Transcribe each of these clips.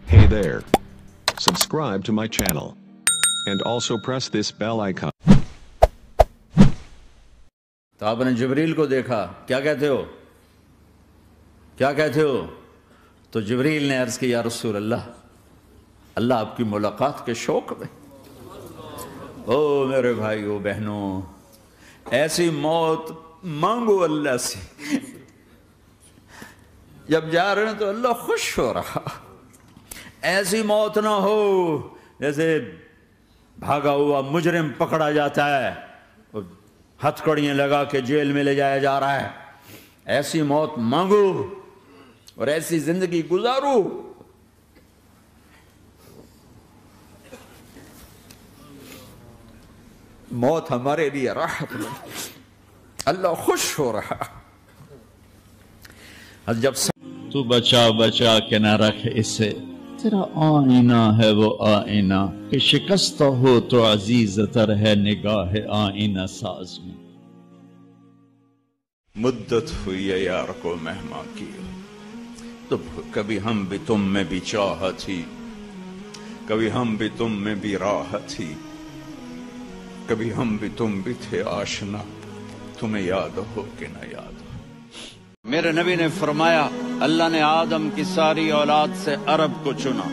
Hey there. Subscribe to my channel. And also press this bell icon. تو آپ نے جبریل کو دیکھا، کیا کہتے ہو؟ کیا کہتے ہو؟ تو جبریل نے عرض کی، یا رسول اللہ آپ کی ملاقات کے شوق میں۔ او میرے بھائیو بہنوں، ایسی موت مانگو اللہ سے، جب جا رہے ہیں تو اللہ خوش ہو رہا۔ ایسی موت نہ ہو جیسے بھاگا ہوا مجرم پکڑا جاتا ہے، ہتھکڑیاں لگا کے جیل میں لے جایا جا رہا ہے۔ ایسی موت مانگو اور ایسی زندگی گزارو۔ موت ہمارے لیے راحت ہے، اللہ خوش ہو رہا۔ جب تو بچا کے نہ رکھ اسے، تیرا آئینہ ہے وہ آئینہ کہ شکستہ ہو تو عزیز تر ہے نگاہ آئینہ ساز میں۔ مدت ہوئی ہے یار کو مہماں کی، تو کبھی ہم بھی تم میں بھی چاہت تھی، کبھی ہم بھی تم میں بھی راحت تھی، کبھی ہم بھی تم بھی تھے آشنا، تمہیں یاد ہو کہ نہ یاد ہو۔ میرے نبی نے فرمایا، اللہ نے آدم کی ساری اولاد سے عرب کو چنا،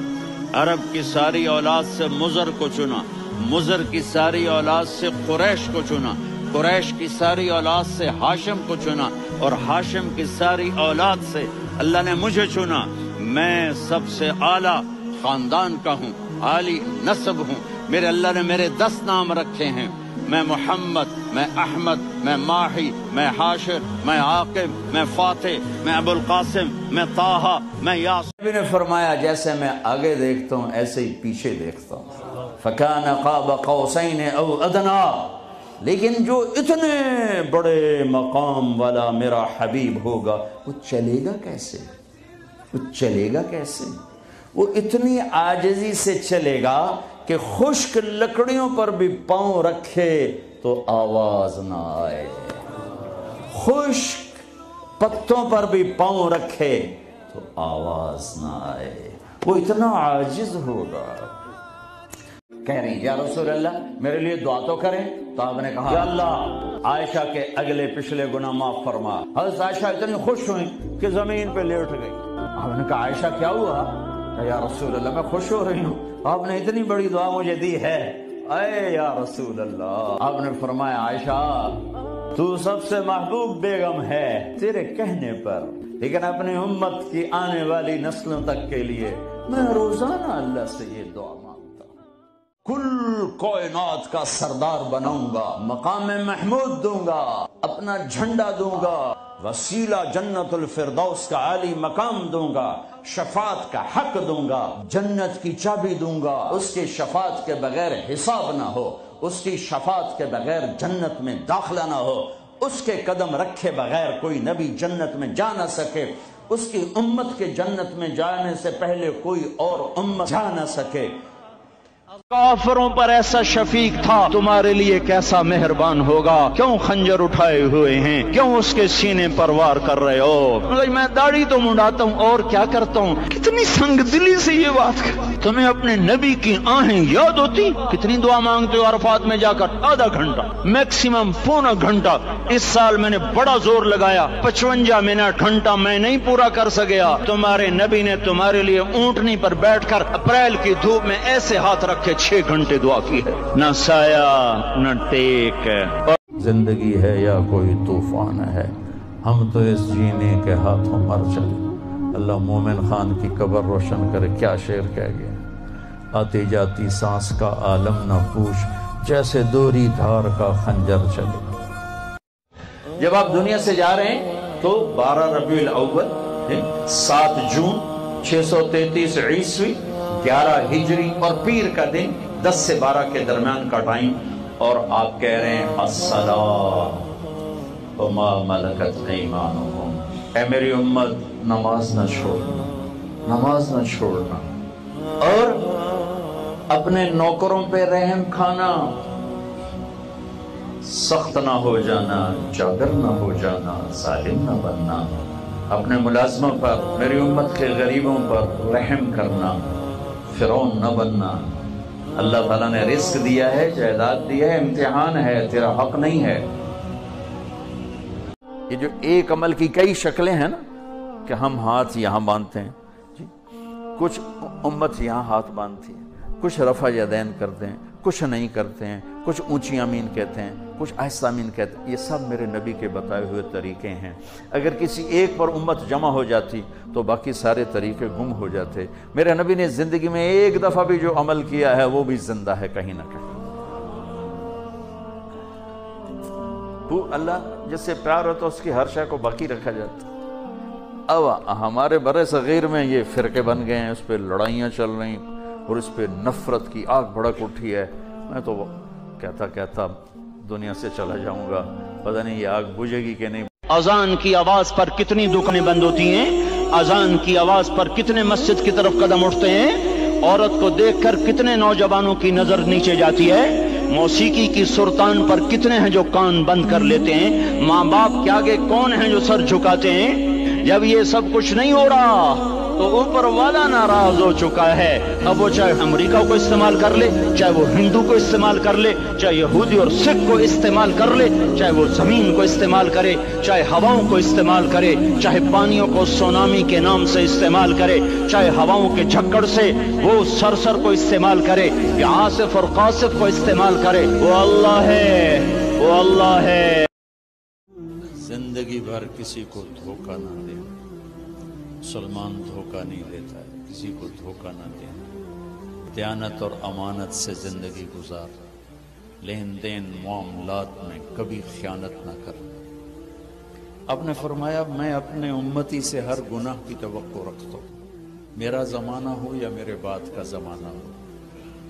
عرب کی ساری اولاد سے مضر کو چنا، مضر کی ساری اولاد سے قریش کو چنا، قریش کی ساری اولاد سے ہاشم کو چنا، اور ہاشم کی ساری اولاد سے اللہ نے مجھے چنا۔ میں سب سے اعلیٰ خاندان کا ہوں، عالی نسب ہوں۔ میرے اللہ نے میرے 10 نام رکھے ہیں، میں محمد، میں احمد، میں ماہی، میں حاشر، میں عاقب، میں فاتح، میں ابو القاسم، میں طٰہٰ، میں یاسین۔ نبی نے فرمایا، جیسے میں آگے دیکھتا ہوں ایسے ہی پیچھے دیکھتا ہوں۔ فَكَانَ قَابَ قَوْسَيْنِ أَوْ أَدْنَىٰ، لیکن جو اتنے بڑے مقام والا میرا حبیب ہوگا، وہ چلے گا کیسے؟ وہ چلے گا کیسے؟ وہ اتنی عاجزی سے چلے گا کہ خشک لکڑیوں پر بھی پاؤں رکھے تو آواز نہ آئے، خشک پتوں پر بھی پاؤں رکھے تو آواز نہ آئے، وہ اتنا عاجز ہوگا۔ کہہ رہی ہیں، یا رسول اللہ میرے لیے دعا تو کریں۔ تو آپ نے کہا، یا اللہ عائشہ کے اگلے پچھلے گناہ معاف فرما۔ حضرت عائشہ اتنی خوش ہوئیں کہ زمین پہ لیٹ گئی۔ آپ نے کہا، عائشہ کیا ہوا؟ یا رسول اللہ میں خوش ہو رہی ہوں، آپ نے اتنی بڑی دعا مجھے دی ہے۔ اے یا رسول اللہ، آپ نے فرمایا، عائشہ تو سب سے محبوب بیگم ہے تیرے کہنے پر، لیکن اپنی امت کی آنے والی نسلوں تک کے لیے میں روزانہ اللہ سے یہ دعا مانگتا ہوں، کل کائنات کا سردار بناؤں گا، مقام محمود دوں گا، اپنا جھنڈا دوں گا، وسیلہ جنت الفردوس کا عالی مقام دوں گا، شفاعت کا حق دوں گا، جنت کی چابی دوں گا، اس کی شفاعت کے بغیر حساب نہ ہو، اس کی شفاعت کے بغیر جنت میں داخلہ نہ ہو، اس کے قدم رکھے بغیر کوئی نبی جنت میں جا نہ سکے، اس کی امت کے جنت میں جانے سے پہلے کوئی اور امت جا نہ سکے۔ کافروں پر ایسا شفیق تھا، تمہارے لیے کیسا مہربان ہوگا، کیوں خنجر اٹھائے ہوئے ہیں، کیوں اس کے سینے پر وار کر رہے ہو؟ میں داڑھی تو منڈاتا ہوں اور کیا کرتا ہوں۔ کتنی سنگ دلی سے یہ بات تمہیں اپنے نبی کی آہیں یاد ہوتی؟ کتنی دعا مانگتے ہو عرفات میں جا کر؟ آدھا گھنٹہ، میکسیمم پونا گھنٹہ۔ اس سال میں نے بڑا زور لگایا، 55 منٹ گھنٹہ میں نہیں پورا کر سکیا۔ تمہارے نبی نے تمہارے لیے اونٹنی پر بیٹھ کر اپریل کی دھوپ میں ایسے ہاتھ رکھے 6 گھنٹے دعا کی ہے، نہ سایہ نہ ٹیک ہے۔ زندگی ہے یا کوئی طوفان ہے، ہم تو اس جینے کے ہاتھوں مر چلے۔ اللہ مومن خان کی قبر روشن کرے، کیا شعر کہہ گیا، آتی جاتی سانس کا عالم نہ پوچھ، جیسے دوری دھار کا خنجر چلے۔ جب آپ دنیا سے جا رہے ہیں تو 12 ربیع الاول 7 جون 633 عیسوی 11 ہجری اور پیر کا دن 10 سے 12 کے درمیان کا ٹائم، اور آپ کہہ رہے ہیں الصلاۃ وما ملکت ایمانکم، اے میری امت نماز نہ چھوڑنا، نماز نہ چھوڑنا، اور اپنے نوکروں پہ رحم کھانا، سخت نہ ہو جانا، جابر نہ ہو جانا، ظالم نہ بننا، اپنے ملازموں پر، میری امت کے غریبوں پر رحم کرنا، فرعون نہ بننا. اللہ تعالیٰ نے رزق دیا ہے، جائیداد دیا ہے، امتحان ہے، تیرا حق نہیں ہے. یہ جو ایک عمل کی کئی شکلیں ہیں نا، کہ ہم ہاتھ یہاں باندھتے ہیں جی، کچھ امت یہاں ہاتھ باندھتی ہے، کچھ رفع یدین کرتے ہیں، کچھ نہیں کرتے ہیں، کچھ اونچی آمین کہتے ہیں، کچھ آہستہ آمین کہتے ہیں. یہ سب میرے نبی کے بتائے ہوئے طریقے ہیں. اگر کسی ایک پر امت جمع ہو جاتی تو باقی سارے طریقے گم ہو جاتے. میرے نبی نے زندگی میں ایک دفعہ بھی جو عمل کیا ہے وہ بھی زندہ ہے کہیں نہ کہیں. تو اللہ جس سے پیار ہوتا اس کی ہر شے کو باقی رکھا جاتا. اب ہمارے برِ صغیر میں یہ فرقے بن گئے ہیں، اس پہ لڑائیاں چل رہی ہیں اور اس پہ نفرت کی آگ بھڑک اٹھی ہے. میں تو کہتا دنیا سے چلا جاؤں گا، پتہ نہیں یہ آگ بجھے گی کہ نہیں. اذان کی آواز پر کتنی دکانیں بند ہوتی ہیں، اذان کی آواز پر کتنے مسجد کی طرف قدم اٹھتے ہیں، عورت کو دیکھ کر کتنے نوجوانوں کی نظر نیچے جاتی ہے، موسیقی کی سرطان پر کتنے ہیں جو کان بند کر لیتے ہیں، ماں باپ کے آگے کون ہیں جو سر جھکاتے ہیں. جب یہ سب کچھ نہیں ہو رہا تو اوپر والا ناراض ہو چکا ہے. اب وہ چاہے امریکہ کو استعمال کر لے، چاہے وہ ہندو کو استعمال کر لے، چاہے یہودی اور سکھ کو استعمال کر لے، چاہے وہ زمین کو استعمال کرے، چاہے ہواؤں کو استعمال کرے، چاہے پانیوں کو سونامی کے نام سے استعمال کرے، چاہے ہواؤں کے جھکڑ سے وہ سرسر کو استعمال کرے یا آصف اور قاصف کو استعمال کرے. وہ اللہ ہے، وہ اللہ ہے. زندگی بھر کسی کو دھوکہ نہ دے. مسلمان دھوکہ نہیں دیتا ہے، کسی کو دھوکہ نہ دے. دیانت اور امانت سے زندگی گزار. لین دین معاملات میں کبھی خیانت نہ کر. آپ نے فرمایا میں اپنے امتی سے ہر گناہ کی توقع رکھتا ہوں، میرا زمانہ ہو یا میرے بعد کا زمانہ ہو.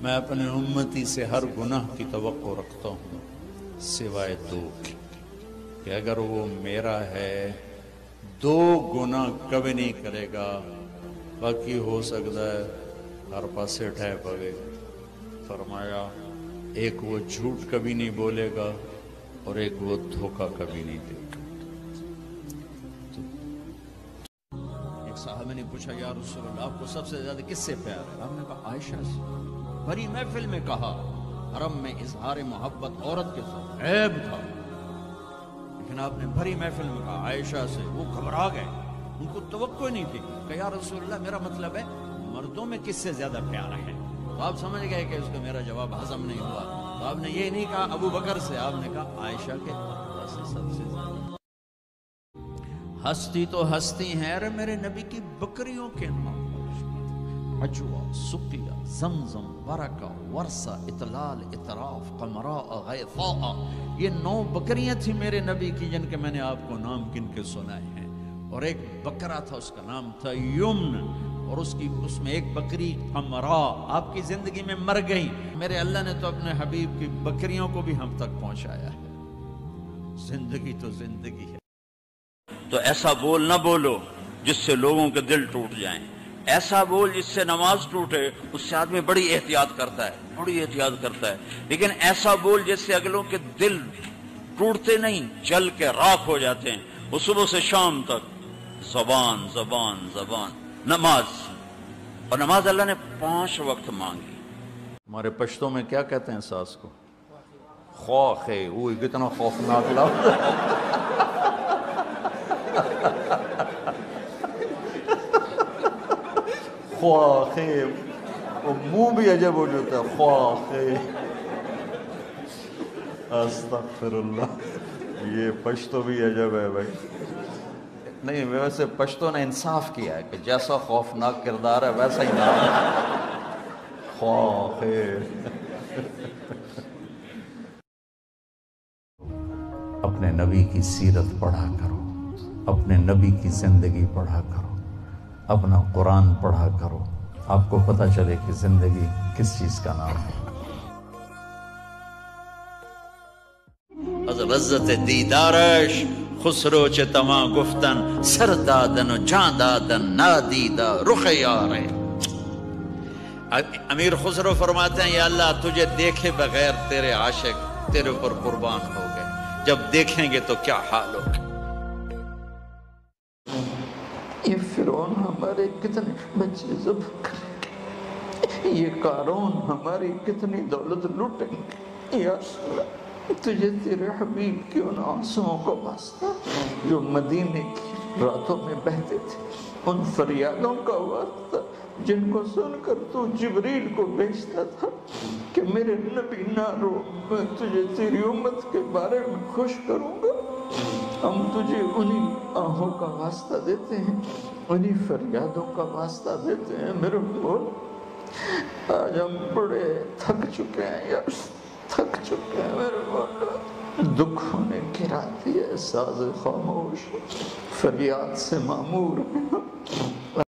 میں اپنے امتی سے ہر گناہ کی توقع رکھتا ہوں سوائے دو کہ اگر وہ میرا ہے 2 گناہ کبھی نہیں کرے گا، باقی ہو سکتا ہے ہر پاسے ٹھہ پوے. فرمایا ایک وہ جھوٹ کبھی نہیں بولے گا اور ایک وہ دھوکہ کبھی نہیں دے گا. ایک صاحب نے پوچھا یا رسول اللہ آپ کو سب سے زیادہ کس سے پیار ہے؟ آپ نے کہا عائشہ سے. بڑی محفل میں کہا، حرم میں اظہار محبت عورت کے ساتھ عیب تھا، لیکن آپ نے بھری محفل میں کہا عائشہ سے. وہ گھبرا گئے، ان کو توقع نہیں تھی کہ یا رسول اللہ میرا مطلب ہے مردوں میں کس سے زیادہ پیارا ہے. تو آپ سمجھ گئے کہ اس کو میرا جواب ہضم نہیں ہوا. تو آپ نے یہ نہیں کہا ابو بکر سے، آپ نے کہا عائشہ کے اللہ سے سب سے زیادہ. ہستی تو ہستی ہے، ارے میرے نبی کی بکریوں کے نام عجوہ، سقیہ، زمزم، برکہ، ورثہ، اطلال، اطراف، قمراء، غیثاء. یہ 9 بکریاں تھیں میرے نبی کی جن کے میں نے آپ کو نام گن کے سنائے ہیں. اور ایک بکرا تھا اس کا نام تھا یمن، اور اس میں ایک بکری قمراء آپ کی زندگی میں مر گئی. میرے اللہ نے تو اپنے حبیب کی بکریوں کو بھی ہم تک پہنچایا ہے. زندگی تو زندگی ہے. تو ایسا بول نہ بولو جس سے لوگوں کے دل ٹوٹ جائیں. ایسا بول جس سے نماز ٹوٹے، اس سے آدمی بڑی احتیاط کرتا ہے، بڑی احتیاط کرتا ہے. لیکن ایسا بول جس سے اگلوں کے دل ٹوٹتے نہیں، جل کے راکھ ہو جاتے ہیں. وہ صبح سے شام تک زبان زبان زبان. نماز، اور نماز اللہ نے 5 وقت مانگی. ہمارے پشتوں میں کیا کہتے ہیں ساس کو؟ خوف ہے. وہ کتنا خوفناک لفظ. خواہ ہے، وہ منہ بھی عجب ہو جاتا ہے. خواہ ہے، استغفر اللہ. یہ پشتو بھی عجب ہے بھائی. نہیں ویسے پشتوں نے انصاف کیا ہے کہ جیسا خوفناک کردار ہے ویسا ہی نام. خواہ ہے. اپنے نبی کی سیرت پڑھا کرو، اپنے نبی کی زندگی پڑھا کرو، اپنا قرآن پڑھا کرو. آپ کو پتہ چلے کہ زندگی کس چیز کا نام ہے. از لذت دیدارش خسرو چه تما گفتن سر دادن و جان دادن نادیدہ رخ یارے. امیر خسرو فرماتے ہیں یا اللہ تجھے دیکھے بغیر تیرے عاشق تیرے اوپر قربان ہو گئے، جب دیکھیں گے تو کیا حال ہوگا. یہ فرعون ہمارے کتنے بچے ذبح کریں گے، یہ قارون ہماری کتنی دولت لوٹیں گے، یا اللہ تجھے تیرے حبیب کی ان آنسوؤں کا واسطہ جو مدینے کی راتوں میں بہتے تھے، ان فریادوں کا واسطہ جن کو سن کر تو جبریل کو بھیجتا تھا کہ میرے نبی نہ رو، میں تجھے تیری امت کے بارے میں خوش کروں گا، ہم تجھے انہی آہوں کا واسطہ دیتے ہیں، انہی فریادوں کا واسطہ دیتے ہیں میرے مولا۔ آج ہم بڑے تھک چکے ہیں یار، تھک چکے ہیں میرے مولا، دکھوں نے گرا دیا، ساز خاموش فریاد سے معمور ہیں